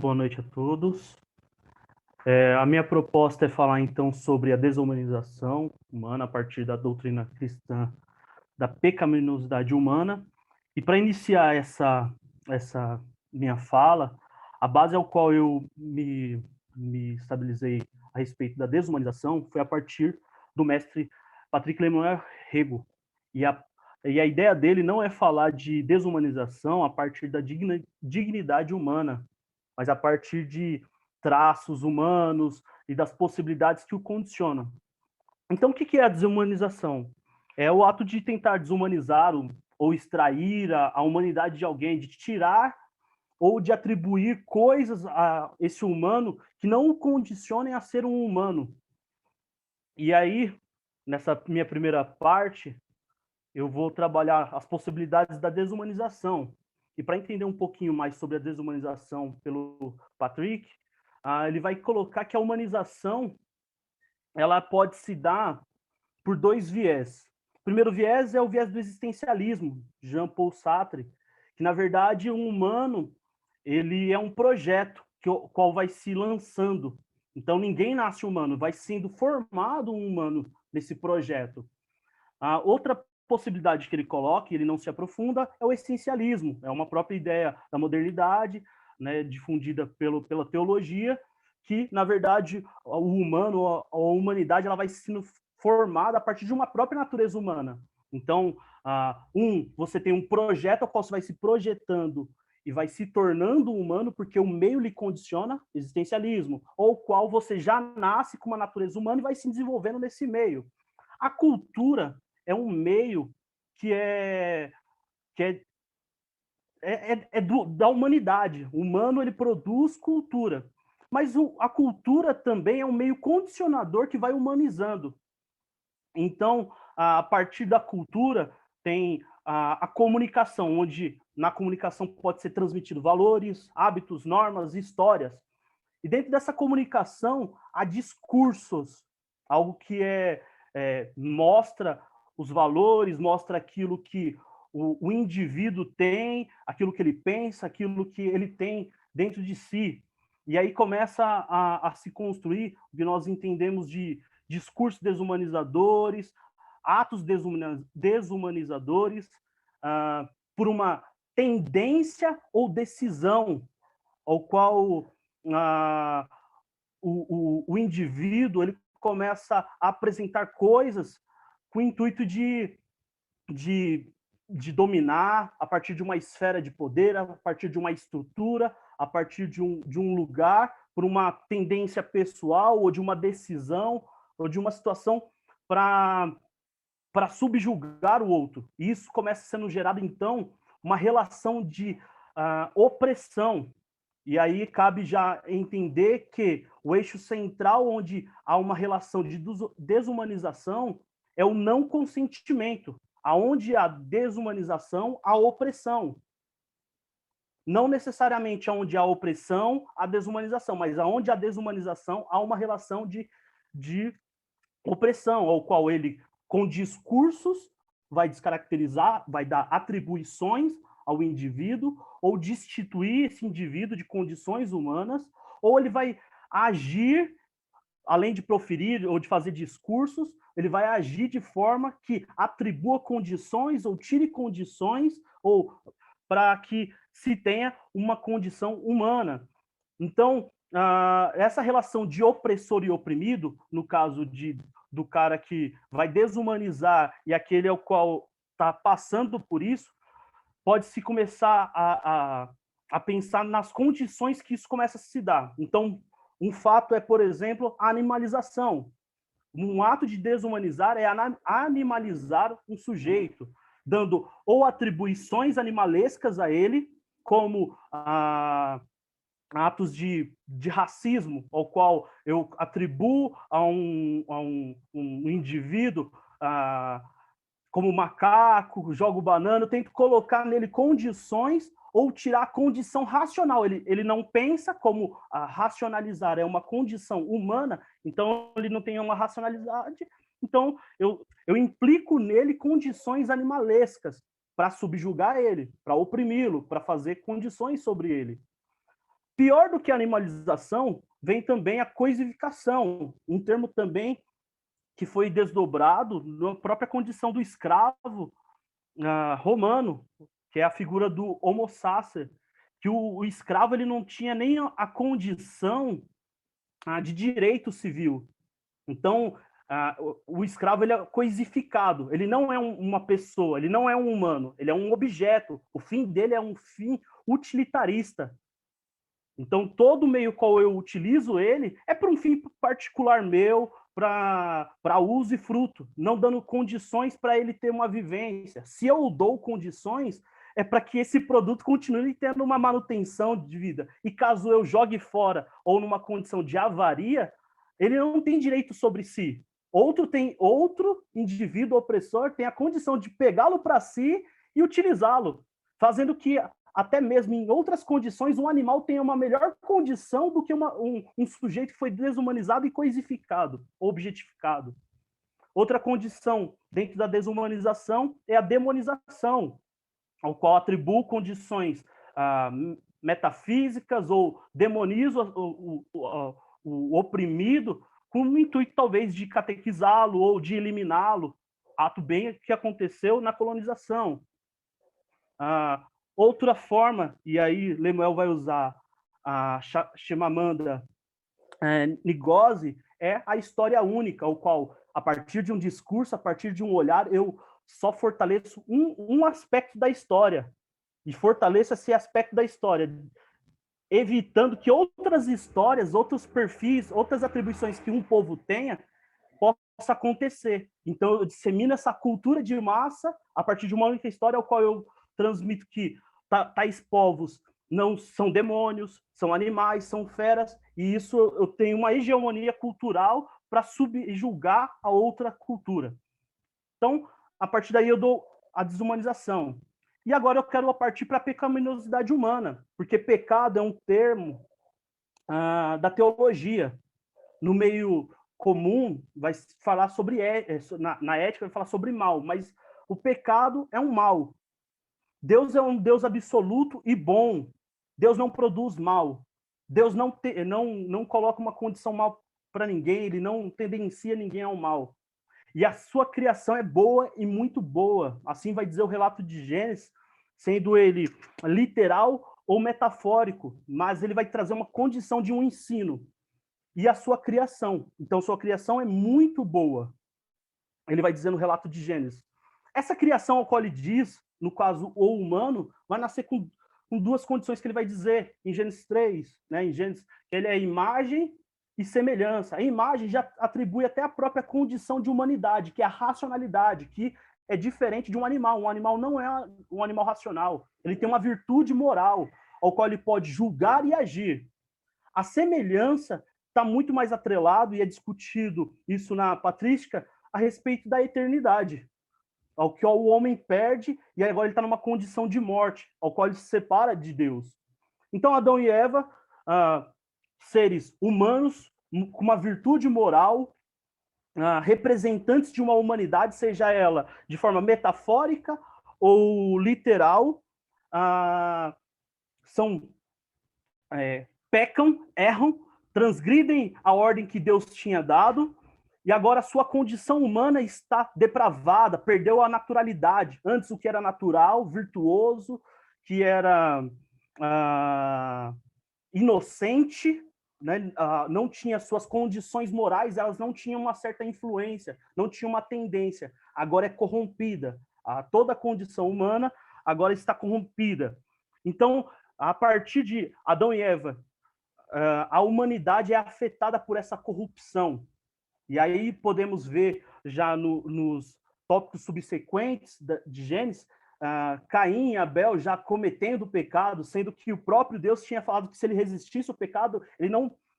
boa noite a todos. A minha proposta é falar então sobre a desumanização humana a partir da doutrina cristã da pecaminosidade humana. E para iniciar essa minha fala, a base ao qual eu me estabilizei a respeito da desumanização foi a partir do mestre Patrick Lemuel Rego. E a ideia dele não é falar de desumanização a partir da dignidade humana, mas a partir de traços humanos e das possibilidades que o condicionam. Então, o que é a desumanização? É o ato de tentar desumanizar ou extrair a humanidade de alguém, de tirar ou de atribuir coisas a esse humano que não o condicionem a ser um humano. E aí, nessa minha primeira parte, eu vou trabalhar as possibilidades da desumanização. E para entender um pouquinho mais sobre a desumanização pelo Patrick, ele vai colocar que a humanização ela pode se dar por dois viés. O primeiro viés é o viés do existencialismo, Jean-Paul Sartre, que na verdade um humano ele é um projeto o qual vai se lançando. Então ninguém nasce humano, vai sendo formado um humano nesse projeto. A outra possibilidade que ele coloca, e ele não se aprofunda, é o essencialismo. É uma própria ideia da modernidade, né, difundida pela teologia, que, na verdade, o humano, a humanidade, ela vai sendo formada a partir de uma própria natureza humana. Então, você tem um projeto ao qual você vai se projetando e vai se tornando humano porque o meio lhe condiciona, existencialismo, ou qual você já nasce com uma natureza humana e vai se desenvolvendo nesse meio. A cultura é um meio que da humanidade. O humano ele produz cultura, mas a cultura também é um meio condicionador que vai humanizando. Então, a partir da cultura tem a comunicação, onde na comunicação pode ser transmitido valores, hábitos, normas, histórias. E dentro dessa comunicação há discursos, algo que mostra os valores, mostra aquilo que o indivíduo tem, aquilo que ele pensa, aquilo que ele tem dentro de si. E aí começa a se construir o que nós entendemos de discursos desumanizadores, atos desumanizadores, por uma tendência ou decisão ao qual o indivíduo ele começa a apresentar coisas com o intuito de, de dominar a partir de uma esfera de poder, a partir de uma estrutura, a partir de um lugar, por uma tendência pessoal ou de uma decisão ou de uma situação para subjugar o outro. E isso começa sendo gerado, então, uma relação de opressão. E aí cabe já entender que o eixo central onde há uma relação de desumanização é o não consentimento. Aonde há desumanização, há opressão. Não necessariamente aonde há opressão, há desumanização, mas aonde há desumanização, há uma relação de opressão, ao qual ele, com discursos, vai descaracterizar, vai dar atribuições ao indivíduo, ou destituir esse indivíduo de condições humanas, ou ele vai agir, além de proferir ou de fazer discursos, ele vai agir de forma que atribua condições ou tire condições, ou para que se tenha uma condição humana. Então, essa relação de opressor e oprimido, no caso do cara que vai desumanizar e aquele ao qual está passando por isso, pode-se começar a pensar nas condições que isso começa a se dar. Então, um fato é, por exemplo, a animalização. Um ato de desumanizar é animalizar um sujeito, dando ou atribuições animalescas a ele, como atos de racismo, ao qual eu atribuo a um indivíduo como macaco, jogo banana, eu tento colocar nele condições ou tirar a condição racional. Ele não pensa como racionalizar, é uma condição humana, então ele não tem uma racionalidade, então eu implico nele condições animalescas para subjugar ele, para oprimi-lo, para fazer condições sobre ele. Pior do que a animalização, vem também a coisificação, um termo também que foi desdobrado na própria condição do escravo romano, que é a figura do homo sacer, que o escravo ele não tinha nem a condição de direito civil. Então, o escravo ele é coisificado, ele não é uma pessoa, ele não é um humano, ele é um objeto, o fim dele é um fim utilitarista. Então, todo meio qual eu utilizo ele é para um fim particular meu, para uso e fruto, não dando condições para ele ter uma vivência. Se eu dou condições, é para que esse produto continue tendo uma manutenção de vida. E caso eu jogue fora ou numa condição de avaria, ele não tem direito sobre si. Outro indivíduo opressor tem a condição de pegá-lo para si e utilizá-lo, fazendo que até mesmo em outras condições, um animal tenha uma melhor condição do que um sujeito que foi desumanizado e coisificado, objetificado. Outra condição dentro da desumanização é a demonização, ao qual atribuo condições metafísicas ou demonizo o oprimido com o intuito, talvez, de catequizá-lo ou de eliminá-lo, ato bem que aconteceu na colonização. Outra forma, e aí Lemuel vai usar a Chimamanda Ngozi, é a história única, o qual, a partir de um discurso, a partir de um olhar, eu só fortaleço um aspecto da história, e fortaleço esse aspecto da história, evitando que outras histórias, outros perfis, outras atribuições que um povo tenha, possa acontecer. Então, eu dissemino essa cultura de massa a partir de uma única história, ao qual eu transmito que tais povos não são demônios, são animais, são feras, e isso eu tenho uma hegemonia cultural para subjugar a outra cultura. Então, a partir daí eu dou a desumanização. E agora eu quero partir para a pecaminosidade humana, porque pecado é um termo da teologia. No meio comum, vai falar sobre na ética, vai falar sobre mal, mas o pecado é um mal. Deus é um Deus absoluto e bom. Deus não produz mal. Deus não coloca uma condição mal para ninguém, ele não tendencia ninguém ao mal. E a sua criação é boa e muito boa. Assim vai dizer o relato de Gênesis, sendo ele literal ou metafórico, mas ele vai trazer uma condição de um ensino. E a sua criação. Então, sua criação é muito boa. Ele vai dizer no relato de Gênesis. Essa criação ao qual ele diz, no caso, o humano, vai nascer com duas condições que ele vai dizer em Gênesis 3, né? Em Gênesis, que ele é imagem e semelhança. A imagem já atribui até a própria condição de humanidade, que é a racionalidade, que é diferente de um animal. Um animal não é um animal racional. Ele tem uma virtude moral, ao qual ele pode julgar e agir. A semelhança está muito mais atrelado, e é discutido isso na patrística, a respeito da eternidade, ao que o homem perde, e agora ele está numa condição de morte, ao qual ele se separa de Deus. Então, Adão e Eva, seres humanos, com uma virtude moral, representantes de uma humanidade, seja ela de forma metafórica ou literal, pecam, erram, transgridem a ordem que Deus tinha dado, e agora a sua condição humana está depravada, perdeu a naturalidade. Antes, o que era natural, virtuoso, que era inocente, né? Não tinha suas condições morais, elas não tinham uma certa influência, não tinha uma tendência. Agora é corrompida. Toda a condição humana agora está corrompida. Então, a partir de Adão e Eva, a humanidade é afetada por essa corrupção. E aí podemos ver já nos tópicos subsequentes de Gênesis, Caim e Abel já cometendo o pecado, sendo que o próprio Deus tinha falado que se ele resistisse ao pecado, ele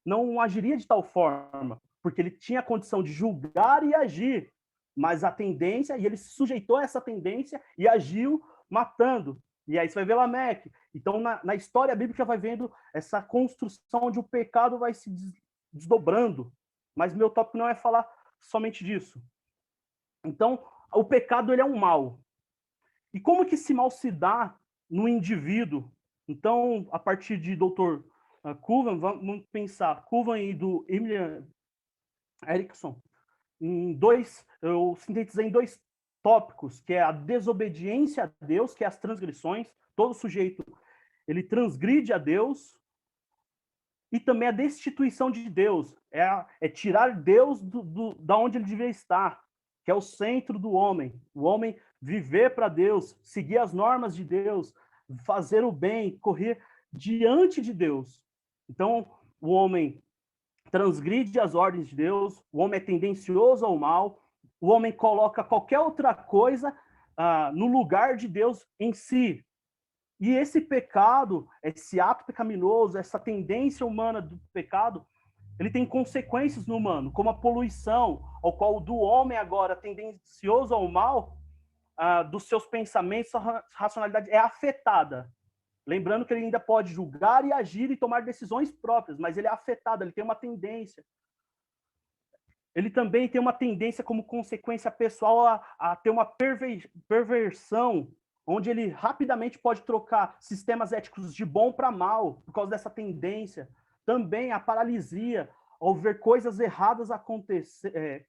não agiria de tal forma, porque ele tinha a condição de julgar e agir, mas a tendência, e ele se sujeitou a essa tendência e agiu matando. E aí você vai ver Lameque. Então, na história bíblica, vai vendo essa construção onde o pecado vai se desdobrando. Mas meu tópico não é falar somente disso. Então, o pecado ele é um mal. E como que esse mal se dá no indivíduo? Então, a partir de Dr. Kuhlman, vamos pensar, Kuhlman e do Emil Erickson, eu sintetizei em 2 tópicos, que é a desobediência a Deus, que é as transgressões, todo sujeito, ele transgride a Deus, e também a destituição de Deus, é tirar Deus da onde ele devia estar, que é o centro do homem. O homem viver para Deus, seguir as normas de Deus, fazer o bem, correr diante de Deus. Então, o homem transgride as ordens de Deus, o homem é tendencioso ao mal, o homem coloca qualquer outra coisa no lugar de Deus em si. E esse pecado, esse ato pecaminoso, essa tendência humana do pecado, ele tem consequências no humano, como a poluição, ao qual do homem agora tendencioso ao mal, dos seus pensamentos, a racionalidade é afetada. Lembrando que ele ainda pode julgar e agir e tomar decisões próprias, mas ele é afetado, ele tem uma tendência. Ele também tem uma tendência como consequência pessoal a ter uma perversão, onde ele rapidamente pode trocar sistemas éticos de bom para mal, por causa dessa tendência. Também a paralisia, ao ver coisas erradas acontecendo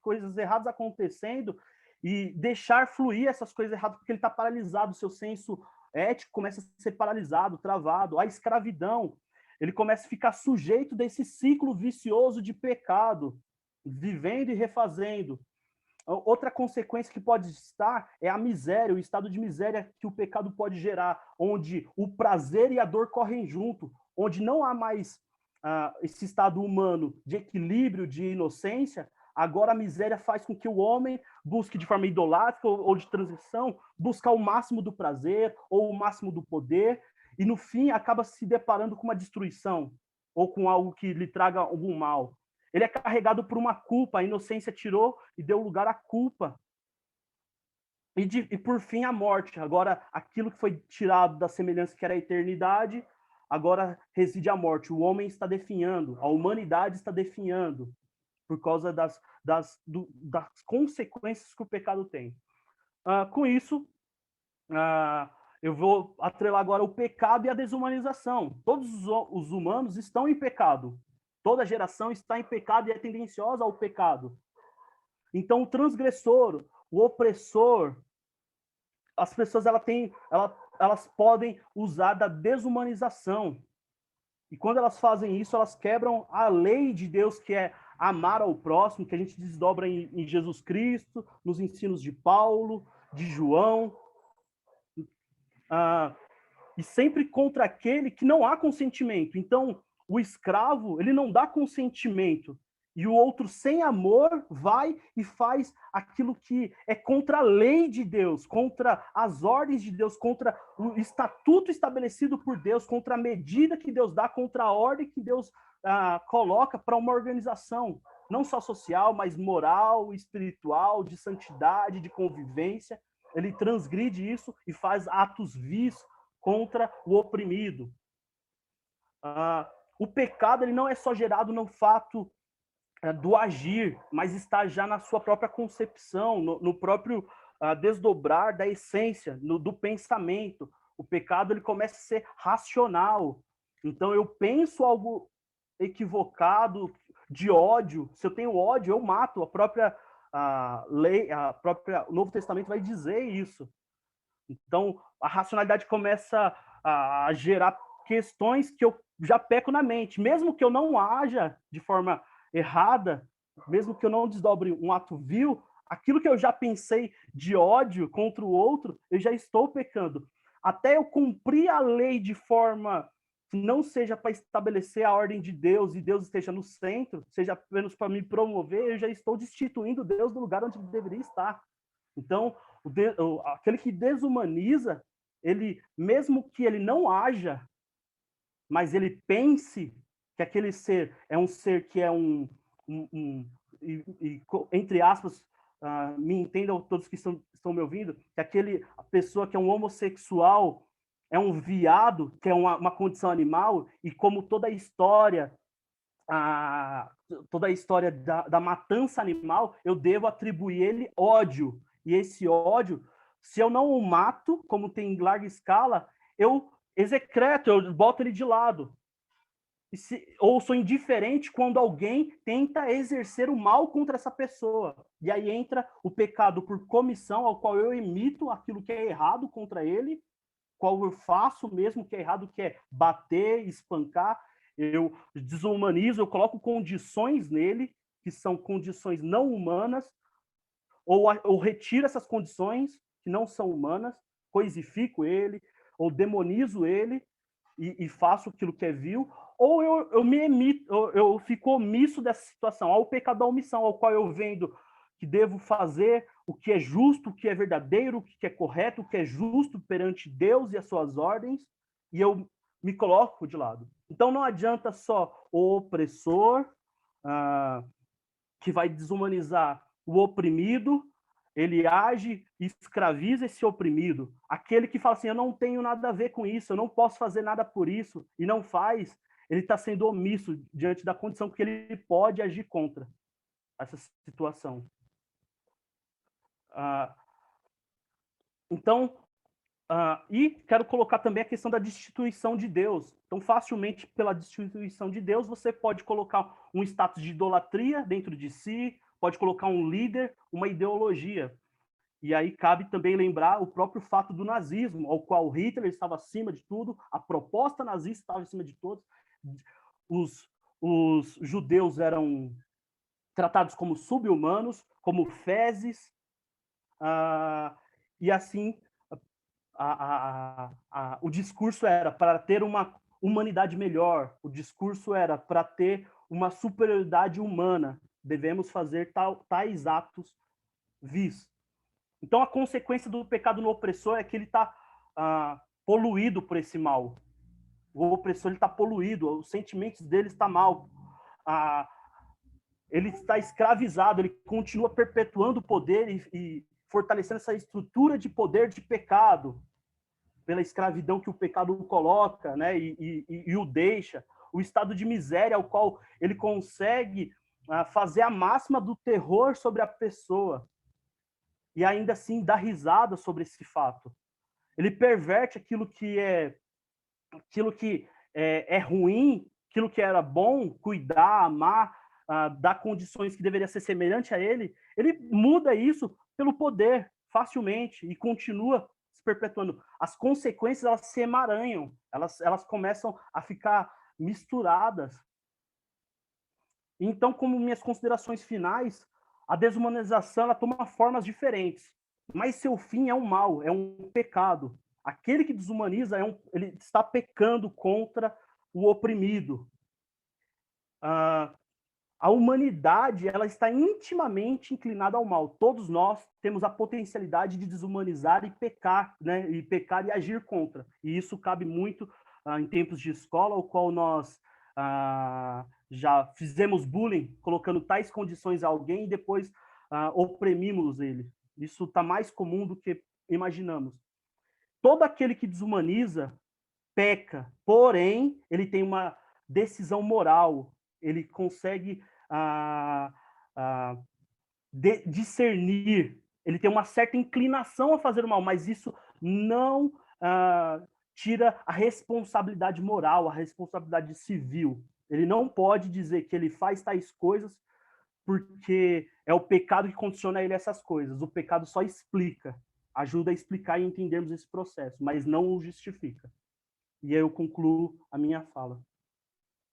e deixar fluir essas coisas erradas, porque ele está paralisado, o seu senso ético começa a ser paralisado, travado. A escravidão, ele começa a ficar sujeito desse ciclo vicioso de pecado, vivendo e refazendo. Outra consequência que pode estar é a miséria, o estado de miséria que o pecado pode gerar, onde o prazer e a dor correm junto, onde não há mais esse estado humano de equilíbrio, de inocência. Agora a miséria faz com que o homem busque de forma idolátrica ou de transição, buscar o máximo do prazer ou o máximo do poder, e no fim acaba se deparando com uma destruição ou com algo que lhe traga algum mal. Ele é carregado por uma culpa, a inocência tirou e deu lugar à culpa. E por fim, a morte. Agora, aquilo que foi tirado da semelhança que era a eternidade, agora reside a morte. O homem está definhando, a humanidade está definhando, por causa das consequências que o pecado tem. Com isso, eu vou atrelar agora o pecado e a desumanização. Todos os humanos estão em pecado. Toda geração está em pecado e é tendenciosa ao pecado. Então, o transgressor, o opressor, as pessoas elas podem usar da desumanização. E quando elas fazem isso, elas quebram a lei de Deus, que é amar ao próximo, que a gente desdobra em Jesus Cristo, nos ensinos de Paulo, de João. E sempre contra aquele que não há consentimento. Então, o escravo, ele não dá consentimento. E o outro, sem amor, vai e faz aquilo que é contra a lei de Deus, contra as ordens de Deus, contra o estatuto estabelecido por Deus, contra a medida que Deus dá, contra a ordem que Deus coloca para uma organização, não só social, mas moral, espiritual, de santidade, de convivência. Ele transgride isso e faz atos vis contra o oprimido. O pecado ele não é só gerado no fato do agir, mas está já na sua própria concepção, no próprio desdobrar da essência, do pensamento. O pecado ele começa a ser racional. Então eu penso algo equivocado, de ódio. Se eu tenho ódio, eu mato. A própria lei, o Novo Testamento vai dizer isso. Então, a racionalidade começa a gerar questões que eu já peco na mente. Mesmo que eu não haja de forma errada, mesmo que eu não desdobre um ato vil, aquilo que eu já pensei de ódio contra o outro, eu já estou pecando. Até eu cumprir a lei de forma que não seja para estabelecer a ordem de Deus e Deus esteja no centro, seja apenas para me promover, eu já estou destituindo Deus do lugar onde ele deveria estar. Então, aquele que desumaniza, ele, mesmo que ele não haja, mas ele pense que aquele ser é um ser que é entre aspas, me entendam todos que estão me ouvindo, que a pessoa que é um homossexual é um viado, que é uma condição animal, e como toda a história da matança animal, eu devo atribuir ele ódio. E esse ódio, se eu não o mato, como tem em larga escala, eu execreto, eu boto ele de lado. ou sou indiferente quando alguém tenta exercer o mal contra essa pessoa. E aí entra o pecado por comissão, ao qual eu emito aquilo que é errado contra ele, qual eu faço mesmo que é errado, que é bater, espancar, eu desumanizo, eu coloco condições nele, que são condições não humanas, ou retiro essas condições que não são humanas, coisifico ele, ou demonizo ele, e faço aquilo que é vil, ou eu me emito, eu fico omisso dessa situação, ao pecado da omissão, ao qual eu vendo que devo fazer o que é justo, o que é verdadeiro, o que é correto, o que é justo perante Deus e as suas ordens, e eu me coloco de lado. Então não adianta só o opressor, que vai desumanizar o oprimido, ele age e escraviza esse oprimido. Aquele que fala assim, eu não tenho nada a ver com isso, eu não posso fazer nada por isso, e não faz, ele está sendo omisso diante da condição que ele pode agir contra essa situação. Então, e quero colocar também a questão da destituição de Deus. Então, facilmente, pela destituição de Deus, você pode colocar um status de idolatria dentro de si, pode colocar um líder, uma ideologia. E aí cabe também lembrar o próprio fato do nazismo, ao qual Hitler estava acima de tudo, a proposta nazista estava acima de todos, os judeus eram tratados como sub-humanos, como fezes, e assim o discurso era para ter uma humanidade melhor, o discurso era para ter uma superioridade humana, devemos fazer tais atos vis. Então, a consequência do pecado no opressor é que ele está poluído por esse mal. O opressor está poluído, os sentimentos dele estão mal. Ele está escravizado, ele continua perpetuando o poder e fortalecendo essa estrutura de poder de pecado, pela escravidão que o pecado o coloca, né, e o deixa. O estado de miséria ao qual ele consegue fazer a máxima do terror sobre a pessoa e ainda assim dar risada sobre esse fato. Ele perverte aquilo que é ruim, aquilo que era bom, cuidar, amar, dar condições que deveria ser semelhante a ele muda isso pelo poder, facilmente, e continua se perpetuando. As consequências, elas se emaranham, elas começam a ficar misturadas. Então, como minhas considerações finais, a desumanização ela toma formas diferentes, mas seu fim é um mal, é um pecado. Aquele que desumaniza ele está pecando contra o oprimido. A humanidade ela está intimamente inclinada ao mal. Todos nós temos a potencialidade de desumanizar e pecar, né? E pecar e agir contra. E isso cabe muito em tempos de escola, o qual nós já fizemos bullying, colocando tais condições a alguém e depois oprimimos ele. Isso está mais comum do que imaginamos. Todo aquele que desumaniza peca, porém, ele tem uma decisão moral, ele consegue discernir, ele tem uma certa inclinação a fazer o mal, mas isso não tira a responsabilidade moral, a responsabilidade civil. Ele não pode dizer que ele faz tais coisas porque é o pecado que condiciona ele a essas coisas. O pecado só explica, ajuda a explicar e entendermos esse processo, mas não o justifica. E aí eu concluo a minha fala.